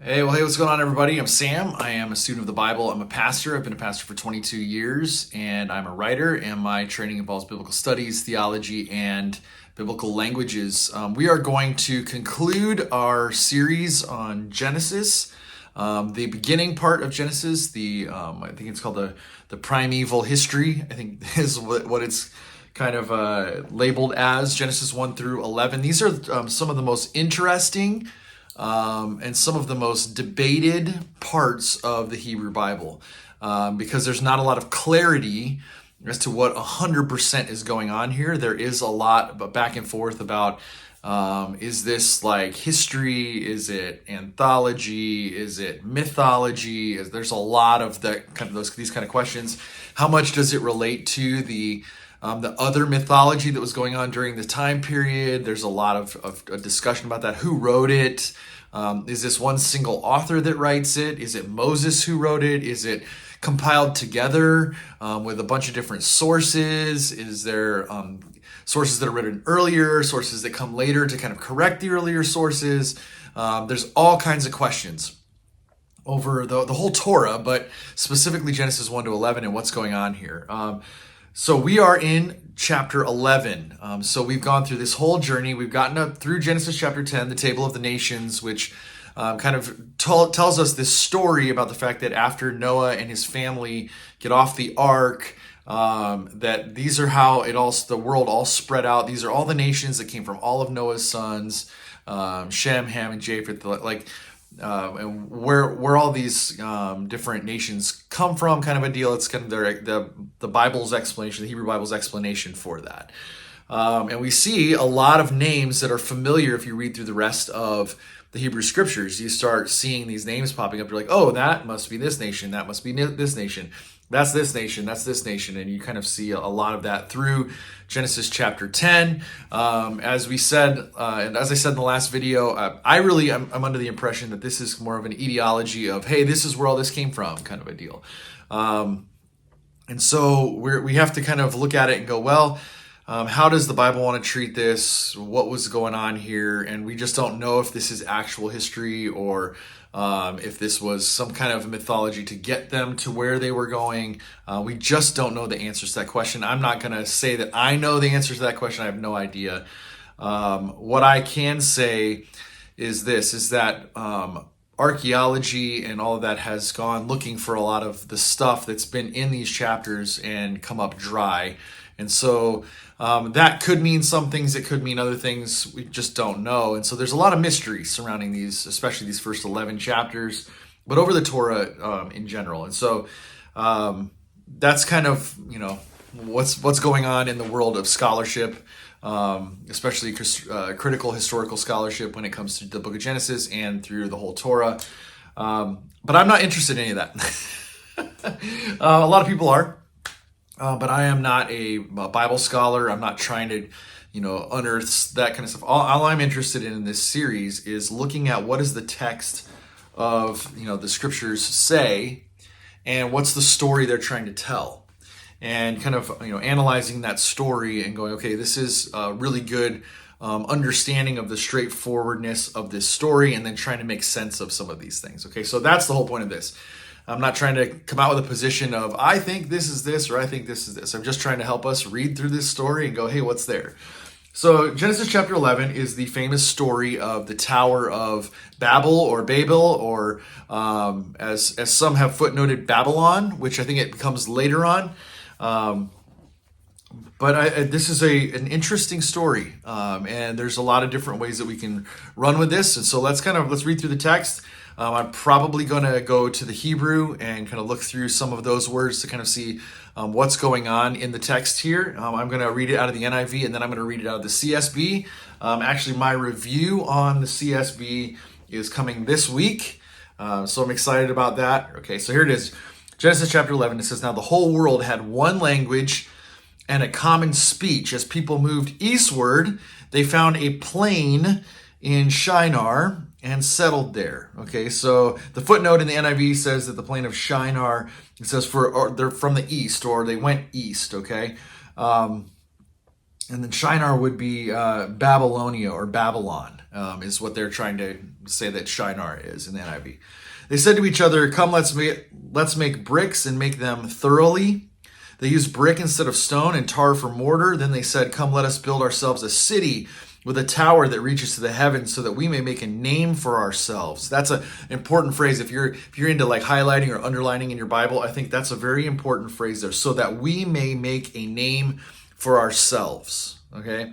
Hey, what's going on, everybody? I'm Sam. I am a student of the Bible. I'm a pastor. I've been a pastor for 22 years, and I'm a writer, and my training involves biblical studies, theology, and biblical languages. We are going to conclude our series on Genesis, the beginning part of Genesis. I think it's called the primeval history, I think is what it's kind of labeled as, Genesis 1 through 11. These are some of the most interesting and some of the most debated parts of the Hebrew Bible, because there's not a lot of clarity as to what 100% is going on here. There is a lot back and forth about, is this like history? Is it anthology? Is it mythology? There's a lot of these kind of questions. How much does it relate to the other mythology that was going on during the time period? There's a lot of discussion about that. Who wrote it? Is this one single author that writes it? Is it Moses who wrote it? Is it compiled together with a bunch of different sources? Is there sources that are written earlier, sources that come later to kind of correct the earlier sources? There's all kinds of questions over the whole Torah, but specifically Genesis 1 to 11 and what's going on here. So we are in chapter 11. So we've gone through this whole journey. We've gotten up through Genesis chapter 10, the Table of the Nations, which kind of tells us this story about the fact that after Noah and his family get off the ark, that these are how the world all spread out. These are all the nations that came from all of Noah's sons, Shem, Ham, and Japheth. And where all these different nations come from, kind of a deal. It's kind of the Bible's explanation, the Hebrew Bible's explanation for that. And we see a lot of names that are familiar if you read through the rest of the Hebrew scriptures. You start seeing these names popping up. You're like, oh, that must be this nation. That must be this nation. That's this nation. That's this nation. And you kind of see a lot of that through Genesis chapter 10. As we said, and as I said in the last video, I'm under the impression that this is more of an etiology of, hey, this is where all this came from, kind of a deal. And so we have to kind of look at it and go, well, how does the Bible want to treat this? What was going on here? And we just don't know if this is actual history or if this was some kind of mythology to get them to where they were going. We just don't know the answers to that question. I'm not going to say that I know the answers to that question. I have no idea. What I can say is that archaeology and all of that has gone looking for a lot of the stuff that's been in these chapters and come up dry. And so that could mean some things, it could mean other things, we just don't know. And so there's a lot of mystery surrounding these, especially these first 11 chapters, but over the Torah in general. And so that's kind of, what's going on in the world of scholarship, especially critical historical scholarship when it comes to the book of Genesis and through the whole Torah. But I'm not interested in any of that. A lot of people are. But I am not a Bible scholar. I'm not trying to, unearth that kind of stuff. All I'm interested in this series is looking at what does the text of, the scriptures say, and what's the story they're trying to tell, and kind of, analyzing that story and going, okay, this is a really good understanding of the straightforwardness of this story, and then trying to make sense of some of these things. Okay, so that's the whole point of this. I'm not trying to come out with a position of, I think this is this, or I think this is this. I'm just trying to help us read through this story and go, hey, what's there? So Genesis chapter 11 is the famous story of the Tower of Babel or or as some have footnoted, Babylon, which I think it becomes later on. But this is an interesting story, and there's a lot of different ways that we can run with this. And so let's read through the text. I'm probably going to go to the Hebrew and kind of look through some of those words to kind of see what's going on in the text here. I'm going to read it out of the NIV, and then I'm going to read it out of the CSB. Actually, my review on the CSB is coming this week, so I'm excited about that. Okay, so here it is. Genesis chapter 11, it says, "Now the whole world had one language and a common speech. As people moved eastward, they found a plain in Shinar and settled there." Okay, so the footnote in the NIV says that the plain of Shinar, it says they're from the east, or they went east. Okay, and then Shinar would be Babylonia or Babylon, is what they're trying to say that Shinar is in the NIV. They said to each other, "Come, let's make bricks and make them thoroughly." They used brick instead of stone and tar for mortar. Then they said, "Come, let us build ourselves a city with a tower that reaches to the heavens so that we may make a name for ourselves." That's an important phrase. If you're into like highlighting or underlining in your Bible, I think that's a very important phrase there. So that we may make a name for ourselves. Okay?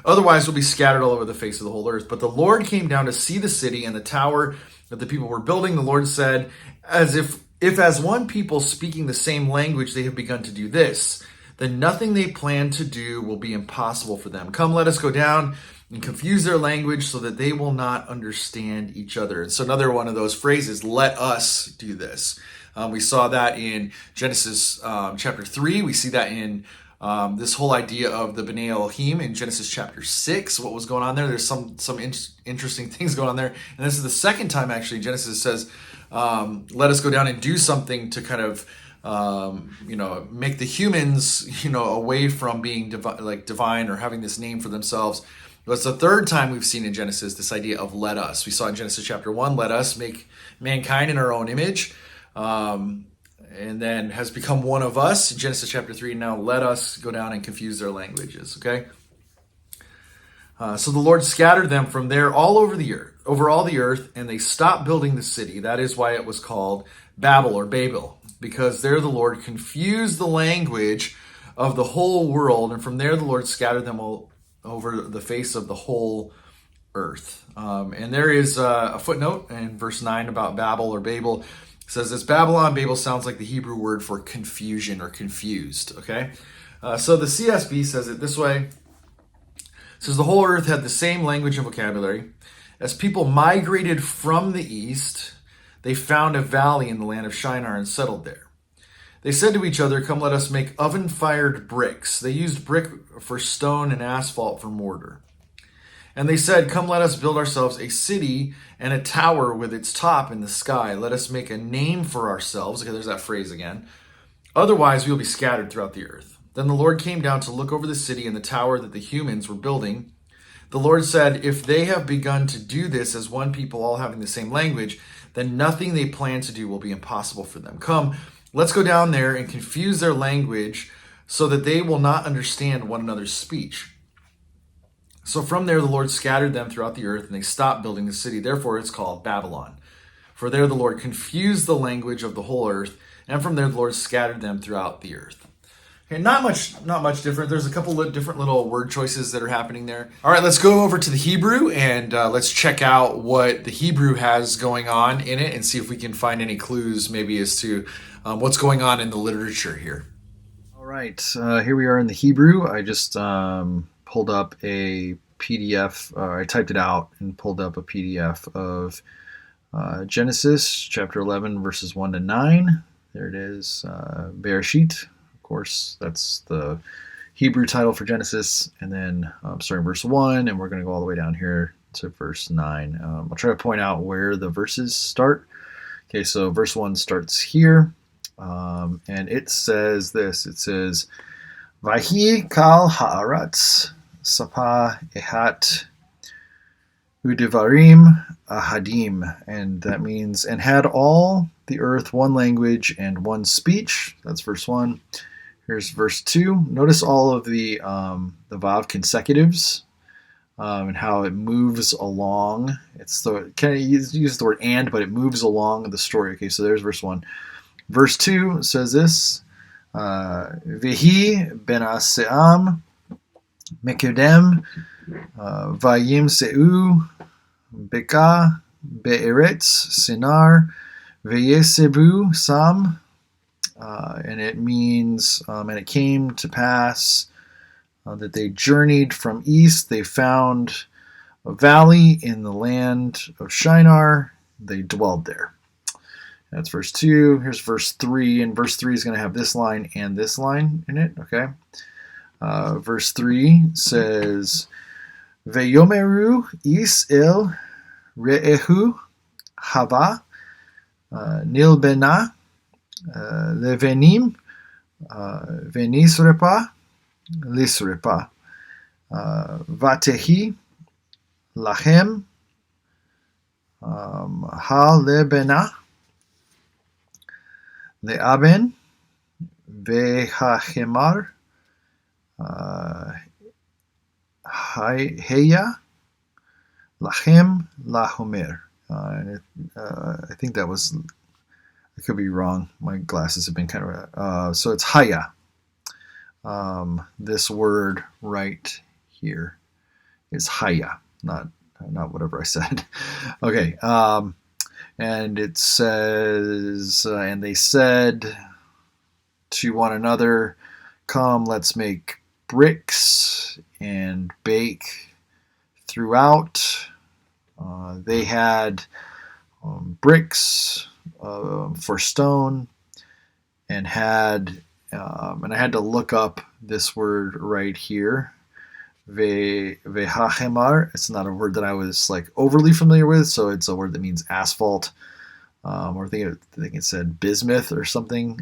Otherwise, we'll be scattered all over the face of the whole earth. But the Lord came down to see the city and the tower that the people were building. The Lord said, if as one people speaking the same language they have begun to do this, then nothing they plan to do will be impossible for them. Come, let us go down and confuse their language so that they will not understand each other. And so another one of those phrases, let us do this. We saw that in Genesis chapter 3. We see that in this whole idea of the B'nai Elohim in Genesis chapter 6. What was going on there? There's some interesting things going on there. And this is the second time actually Genesis says, let us go down and do something to kind of make the humans, away from being divine or having this name for themselves. But it's the third time we've seen in Genesis this idea of let us. We saw in Genesis chapter 1, let us make mankind in our own image, and then has become one of us in Genesis chapter 3. Now let us go down and confuse their languages, okay? So the Lord scattered them from there all over all the earth, and they stopped building the city. That is why it was called Babel or Babel, because there the Lord confused the language of the whole world, and from there the Lord scattered them all over the face of the whole earth. And there is a footnote in verse 9 about Babel or Babel. It says this: Babylon, Babel sounds like the Hebrew word for confusion or confused, okay? So the CSB says it this way. It says the whole earth had the same language and vocabulary. As people migrated from the east, they found a valley in the land of Shinar and settled there. They said to each other, "Come, let us make oven-fired bricks." They used brick for stone and asphalt for mortar. And they said, "Come, let us build ourselves a city and a tower with its top in the sky. Let us make a name for ourselves." Okay, there's that phrase again. "Otherwise, we will be scattered throughout the earth." Then the Lord came down to look over the city and the tower that the humans were building. The Lord said, "If they have begun to do this as one people, all having the same language, then nothing they plan to do will be impossible for them. Come, let's go down there and confuse their language so that they will not understand one another's speech." So from there, the Lord scattered them throughout the earth, and they stopped building the city. Therefore, it's called Babylon. For there, the Lord confused the language of the whole earth, and from there, the Lord scattered them throughout the earth. Okay, not much different. There's a couple of different little word choices that are happening there. All right, let's go over to the Hebrew, and let's check out what the Hebrew has going on in it and see if we can find any clues maybe as to what's going on in the literature here. All right, here we are in the Hebrew. I just pulled up a PDF. I typed it out and pulled up a PDF of Genesis chapter 11, verses 1 to 9. There it is, Bereshit. Of course, that's the Hebrew title for Genesis. And then starting verse 1, and we're going to go all the way down here to verse 9. I'll try to point out where the verses start. Okay, so verse 1 starts here, and it says this. It says, "Vahi kal haaretz sapa ehat udevarim ahadim," and that means, "and had all the earth one language and one speech." That's verse 1. Here's verse 2. Notice all of the vav consecutives and how it moves along. It's the kind of use the word "and," but it moves along the story. Okay, so there's verse 1. Verse 2 says this: "Vehi ben aseam mekedem vayim seu beka be'eretz sinar veyesebu sam." And it means, and it came to pass that they journeyed from east. They found a valley in the land of Shinar. They dwelled there. That's verse 2. Here's verse 3. And verse 3 is going to have this line and this line in it. Okay. Verse 3 says, "Veyomeru is el re'ehu hava nilbena levenim venisrepa lisrepa vatehi lachem Halebena, Leaben, Vehachemar, Heya, Lachem, Lahomer. I think that was, I could be wrong. My glasses have been kind of, so it's Haya. This word right here is Haya, not whatever I said. Okay, and it says, and they said to one another, "Come, let's make bricks and bake throughout." They had bricks for stone, and and I had to look up this word right here, vehachemar. It's not a word that I was like overly familiar with, so it's a word that means asphalt, or I think it said bismuth or something.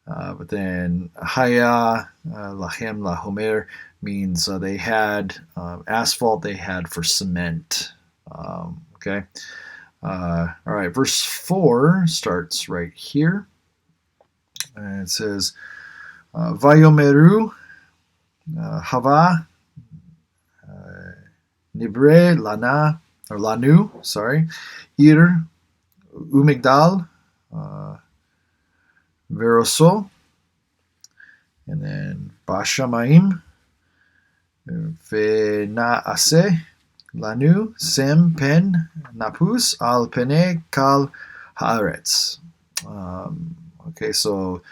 But then haya, lachem, lahomer means they had asphalt. They had for cement. Okay. All right. Verse 4 starts right here. And it says, Vayomeru Hava Nibre Lana, or Lanu, sorry, Ir Umigdal Veroso, and then Bashamaim Venaase Lanu Sem Pen Napus Al Pene Kal Haaretz. Okay, so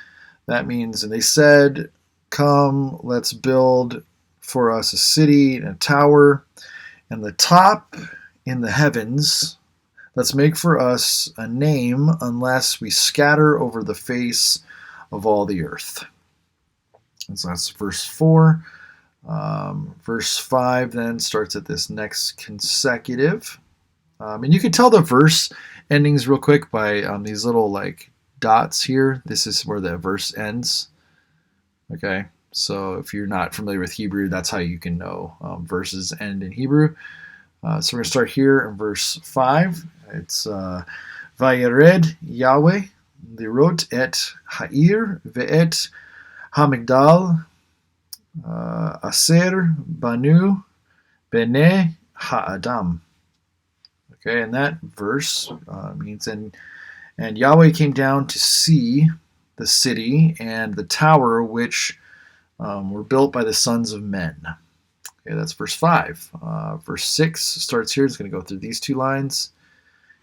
that means, and they said, "Come, let's build for us a city and a tower, and the top in the heavens. Let's make for us a name, unless we scatter over the face of all the earth." And so that's verse 4. Verse 5 then starts at this next consecutive. And you can tell the verse endings real quick by these little like dots here. This is where the verse ends. Okay, so if you're not familiar with Hebrew, that's how you can know verses end in Hebrew. So we're going to start here in verse 5. It's Vayered Yahweh lirot et ha'ir ve'et hamigdal aser banu bene ha'adam. Okay, and that verse means, and Yahweh came down to see the city and the tower which were built by the sons of men. Okay, that's verse 5. Verse 6 starts here. It's going to go through these two lines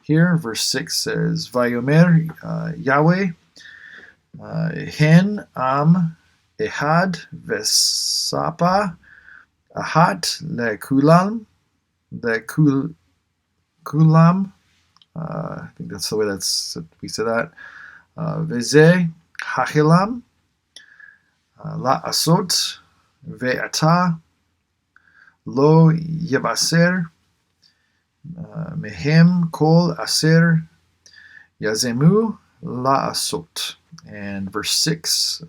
here. Verse 6 says, Vayomer Yahweh hen am ehad vesapa ahat lekulam I think that's the way we say that. Veze hachilam la asot ve'ata lo yebaser mehem kol aser yazemu la asot. And verse 6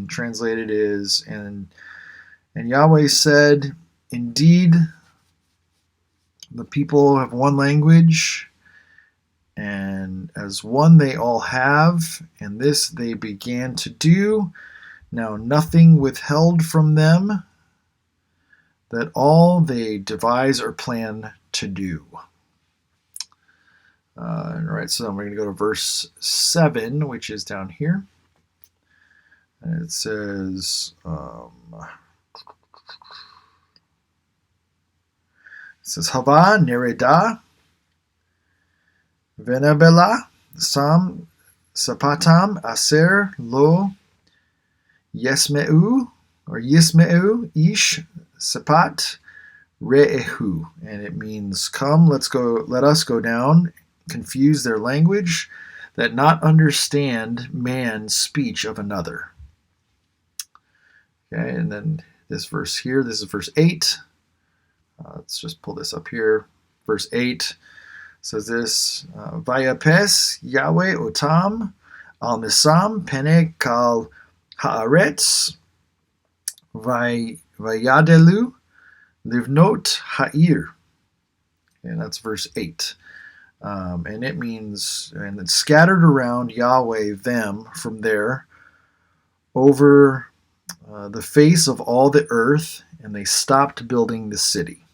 translated is, and Yahweh said, "Indeed, the people have one language, and as one they all have, and this they began to do. Now nothing withheld from them, that all they devise or plan to do." All right, so then we're going to go to verse 7, which is down here. And it says, Hava nereda venabela sam sapatam aser lo yesmeu ish sapat re'ehu. And it means, "Come, let us go down, confuse their language, that not understand man's speech of another." Okay, and then this verse here, this is verse 8. Let's just pull this up here. Verse 8 says this, Vayapes Yahweh otam al misam pene kal haaretz vayadelu livnot ha'ir. and that's verse 8. And it means, and it's scattered around Yahweh them from there over the face of all the earth, and they stopped building the city.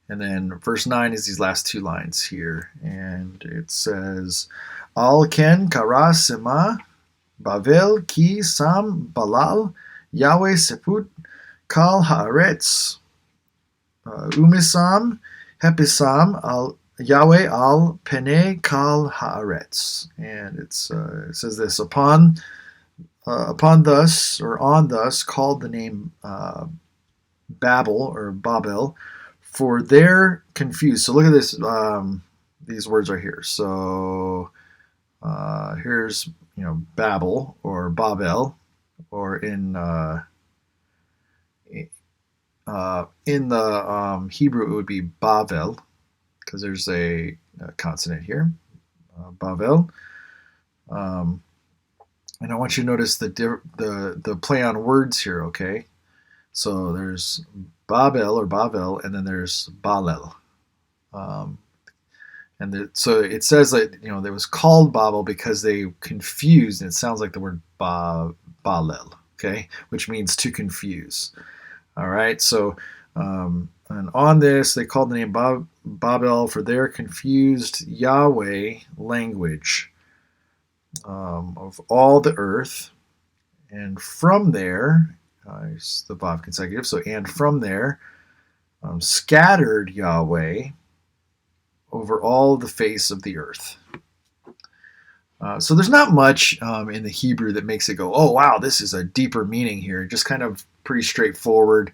And then verse 9 is these last two lines here, and it says, Al ken kara sema Babel ki sam balal Yahweh seput kal haaretz umisam hepisam al Yahweh al pene kal haaretz. And it says this, upon thus, or on thus, called the name Babel or Babel, for they're confused. So look at this. These words right here. So here's Babel or Babel, or in the Hebrew it would be Bavel, because there's a consonant here, Bavel. And I want you to notice the play on words here. Okay, so there's Babel or Bavel, and then there's Balel. So it says that it was called Babel because they confused, and it sounds like the word Balel, okay, which means to confuse. All right, so and on this they called the name Babel for their confused Yahweh language of all the earth, and from there, it's the Vav consecutive. So and from there, scattered Yahweh over all the face of the earth. So there's not much in the Hebrew that makes it go, oh wow, this is a deeper meaning here. Just kind of pretty straightforward.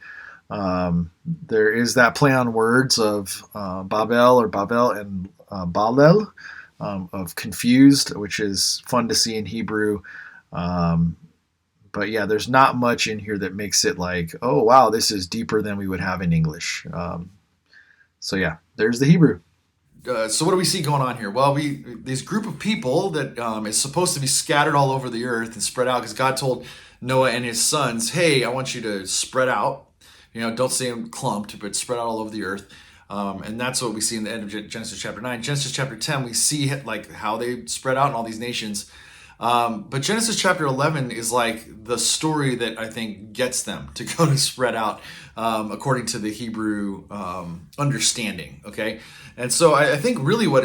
There is that play on words of Babel or Babel and Balel, of confused, which is fun to see in Hebrew. But yeah, there's not much in here that makes it like, oh wow, this is deeper than we would have in English. So yeah, there's the Hebrew. So what do we see going on here? Well, this group of people that is supposed to be scattered all over the earth and spread out, because God told Noah and his sons, hey, I want you to spread out. Don't stay clumped, but spread out all over the earth. And that's what we see in the end of Genesis chapter 9. Genesis chapter 10, we see like how they spread out in all these nations. But Genesis chapter 11 is like the story that I think gets them to go to spread out according to the Hebrew understanding. Okay, and so I think really what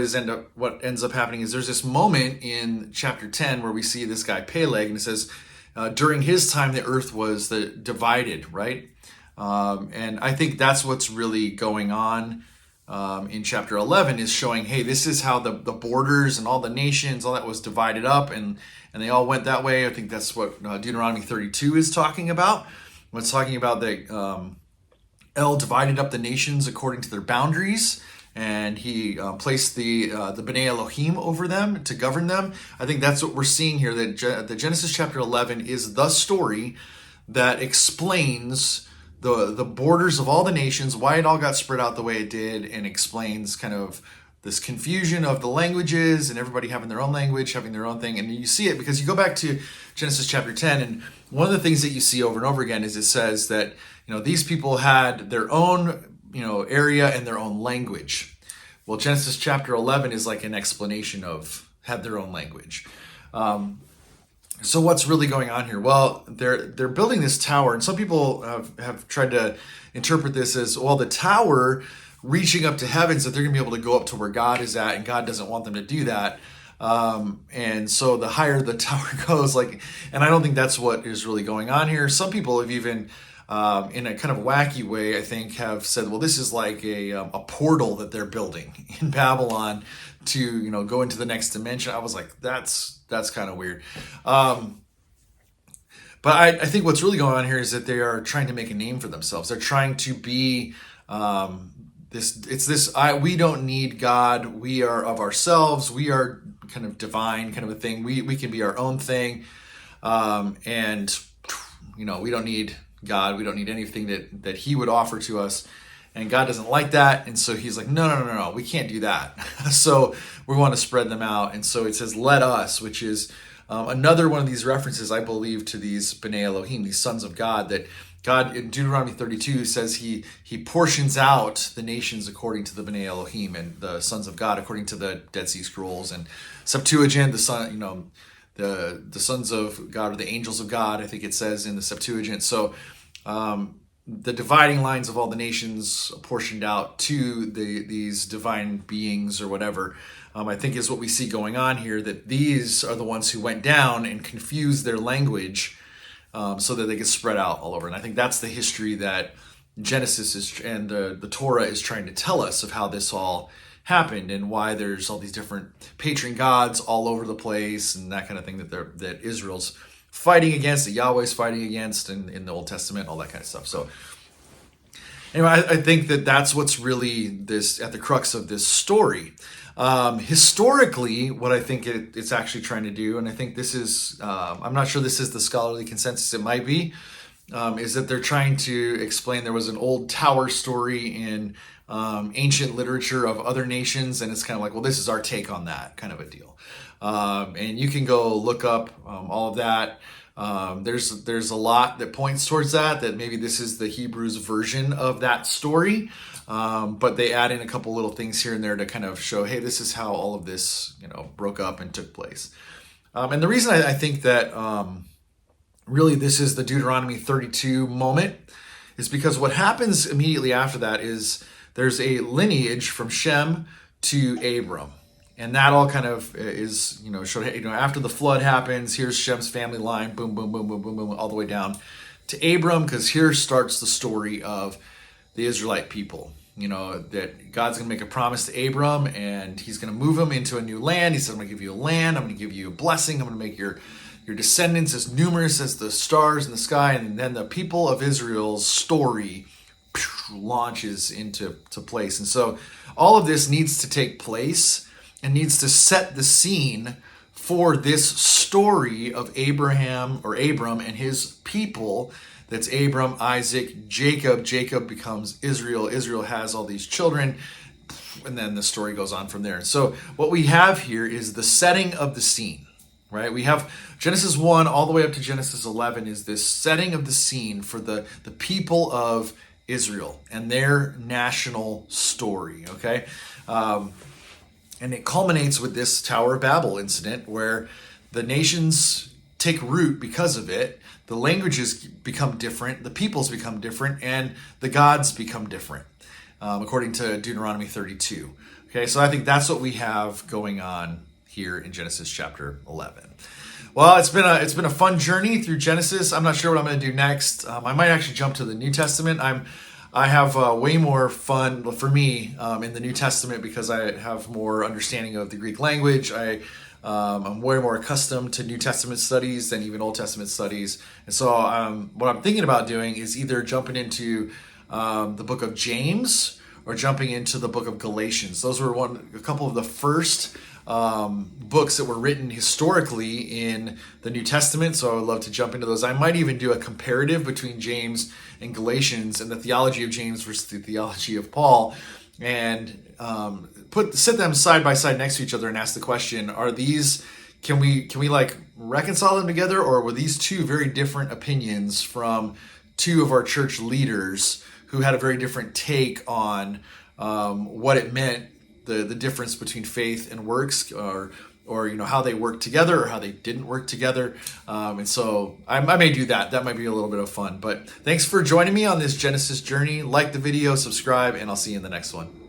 ends up happening is there's this moment in chapter 10 where we see this guy Peleg, and it says during his time the earth was divided, right? And I think that's what's really going on in chapter 11, is showing, hey, this is how the borders and all the nations, all that was divided up, and they all went that way. I think that's what Deuteronomy 32 is talking about. When it's talking about that El divided up the nations according to their boundaries, and he placed the B'nai Elohim over them to govern them. I think that's what we're seeing here, that the Genesis chapter 11 is the story that explains the borders of all the nations, why it all got spread out the way it did, and explains kind of this confusion of the languages and everybody having their own language, having their own thing. And you see it because you go back to Genesis chapter 10, and one of the things that you see over and over again is it says that these people had their own area and their own language. Well, Genesis chapter 11 is like an explanation of had their own language. So what's really going on here? Well, they're building this tower, and some people have tried to interpret this as, well, the tower reaching up to heavens, that they're going to be able to go up to where God is at, and God doesn't want them to do that. And so the higher the tower goes, and I don't think that's what is really going on here. Some people have even, in a kind of wacky way, I think, have said, well, this is like a portal that they're building in Babylon to go into the next dimension. I was like, that's kind of weird. But I think what's really going on here is that they are trying to make a name for themselves. They're trying to be we don't need God. We are of ourselves. We are kind of divine, kind of a thing. We can be our own thing. And we don't need God. We don't need anything that he would offer to us. And God doesn't like that. And so he's like, no, we can't do that. So we want to spread them out. And so it says, let us, which is another one of these references, I believe, to these B'nai Elohim, these sons of God, that God in Deuteronomy 32 says he portions out the nations according to the Bnei Elohim and the sons of God according to the Dead Sea Scrolls, and Septuagint, the son, the sons of God, or the angels of God, I think it says in the Septuagint. So the dividing lines of all the nations apportioned out to these divine beings or whatever, I think is what we see going on here, that these are the ones who went down and confused their language so that they get spread out all over. And I think that's the history that Genesis is, and the Torah is trying to tell us of how this all happened and why there's all these different patron gods all over the place and that kind of thing that Israel's fighting against, that Yahweh's fighting against in the Old Testament, all that kind of stuff. So anyway, I think that that's what's really this at the crux of this story. Historically, what I think it's actually trying to do, and I think this is, I'm not sure this is the scholarly consensus, it might be, is that they're trying to explain there was an old tower story in ancient literature of other nations, and it's kind of like, well, this is our take on that kind of a deal. And you can go look up all of that. There's a lot that points towards that maybe this is the Hebrews version of that story. But they add in a couple little things here and there to kind of show, hey, this is how all of this, broke up and took place. And the reason I think that really this is the Deuteronomy 32 moment is because what happens immediately after that is there's a lineage from Shem to Abram. And that all kind of is, showed, after the flood happens, here's Shem's family line, boom, boom, boom, boom, boom, boom, all the way down to Abram, because here starts the story of the Israelite people. That God's going to make a promise to Abram, and he's going to move him into a new land. He said, I'm going to give you a land. I'm going to give you a blessing. I'm going to make your descendants as numerous as the stars in the sky. And then the people of Israel's story launches into place. And so all of this needs to take place and needs to set the scene for this story of Abram and his people. That's Abram, Isaac, Jacob. Jacob becomes Israel. Israel has all these children. And then the story goes on from there. And so what we have here is the setting of the scene, right? We have Genesis 1 all the way up to Genesis 11 is this setting of the scene for the people of Israel and their national story, okay? And it culminates with this Tower of Babel incident where the nations take root because of it. The languages become different, the peoples become different, and the gods become different, according to Deuteronomy 32. Okay, so I think that's what we have going on here in Genesis chapter 11. Well, it's been a fun journey through Genesis. I'm not sure what I'm going to do next. I might actually jump to the New Testament. I have way more fun for me in the New Testament because I have more understanding of the Greek language. I'm way more accustomed to New Testament studies than even Old Testament studies. And so what I'm thinking about doing is either jumping into the book of James or jumping into the book of Galatians. Those were a couple of the first books that were written historically in the New Testament. So I would love to jump into those. I might even do a comparative between James and Galatians and the theology of James versus the theology of Paul, and sit them side by side next to each other and ask the question, are these, can we like reconcile them together, or were these two very different opinions from two of our church leaders who had a very different take on what it meant, the difference between faith and works, or how they work together or how they didn't work together. And so I may do that. That might be a little bit of fun. But thanks for joining me on this Genesis journey. Like the video, subscribe, and I'll see you in the next one.